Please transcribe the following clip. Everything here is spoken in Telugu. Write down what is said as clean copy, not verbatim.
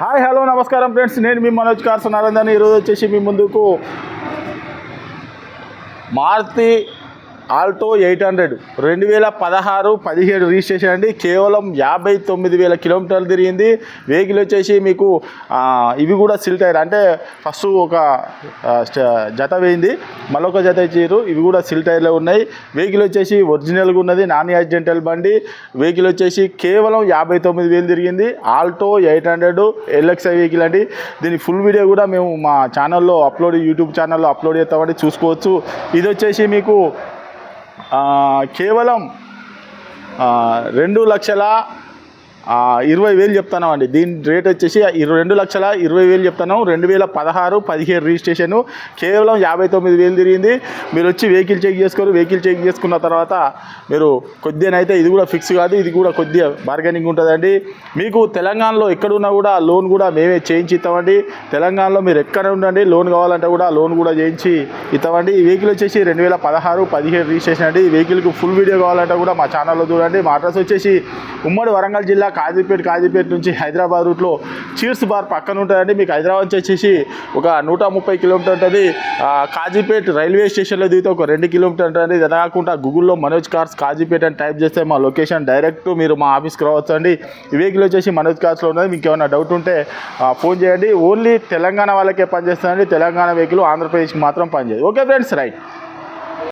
హాయ్ హలో నమస్కారం ఫ్రెండ్స్, నేను మీ మనోజ్ కార్స్ నారాయణ. ఈరోజు వచ్చేసి మీ ముందుకు మారుతి ఆల్టో 800 2016-17 రిజిస్ట్రేషన్ అండి. కేవలం 59,000 కిలోమీటర్లు తిరిగింది. వెహికల్ వచ్చేసి మీకు ఇవి కూడా సిల్ టైర్, అంటే ఫస్ట్ ఒక జత వేయింది, మరొక జత ఇచ్చారు. ఇవి కూడా సిల్ టైర్లో ఉన్నాయి. వెహికల్ వచ్చేసి ఒరిజినల్గా ఉన్నది, నాన్ యాక్సిడెంటల్ బండి. వెహికల్ వచ్చేసి కేవలం 59,000 తిరిగింది. ఆల్టో 800 LXI వెహికల్ అండి. దీని ఫుల్ వీడియో కూడా మేము మా ఛానల్లో యూట్యూబ్ ఛానల్లో అప్లోడ్ చేస్తామండి, చూసుకోవచ్చు. ఇది వచ్చేసి మీకు కేవలం 2,20,000 చెప్తున్నాం అండి. దీని రేట్ వచ్చేసి 2,20,000 చెప్తున్నాం. 2016-17 రిజిస్ట్రేషను, కేవలం 59,000 తిరిగింది. మీరు వచ్చి వెహికల్ చెక్ చేసుకోరు. వెహికల్ చెక్ చేసుకున్న తర్వాత మీరు కొద్దిగానైతే, ఇది కూడా ఫిక్స్ కాదు, ఇది కూడా కొద్దిగా బార్గెనింగ్ ఉంటుందండి. మీకు తెలంగాణలో ఎక్కడున్నా కూడా లోన్ కూడా మేమే చేయించి ఇస్తామండి. తెలంగాణలో మీరు ఎక్కడ ఉండండి, లోన్ కావాలంటే కూడా లోన్ కూడా చేయించి ఇస్తామండి. ఈ వెహికల్ వచ్చేసి 2016-17 రిజిస్ట్రేషన్ అండి. ఈ వెహికల్కి ఫుల్ వీడియో కావాలంటే కూడా మా ఛానల్లో చూడండి. మా అడ్రస్ వచ్చేసి ఉమ్మడి వరంగల్ జిల్లా కాజీపేట నుంచి హైదరాబాద్ రూట్లో చీర్స్ బార్ పక్కన ఉంటుందండి. మీకు హైదరాబాద్ వచ్చేసి ఒక 130 కిలోమీటర్ ఉంటుంది. కాజీపేట రైల్వే స్టేషన్లో దిగితే ఒక 2 కిలోమీటర్ ఉంటుంది. ఇది కాకుండా గూగుల్లో మనోజ్ కార్స్ కాజీపేట అని టైప్ చేస్తే మా లొకేషన్ డైరెక్ట్ మీరు మా ఆఫీస్కి రావచ్చు అండి. ఈ వెహికల్ వచ్చేసి మనోజ్ కార్స్లో ఉన్నది. మీకు ఏమైనా డౌట్ ఉంటే ఫోన్ చేయండి. ఓన్లీ తెలంగాణ వాళ్ళకే పనిచేస్తుందండి. తెలంగాణ వెహికల్ ఆంధ్రప్రదేశ్కి మాత్రం పనిచేయదు. Okay friends, right.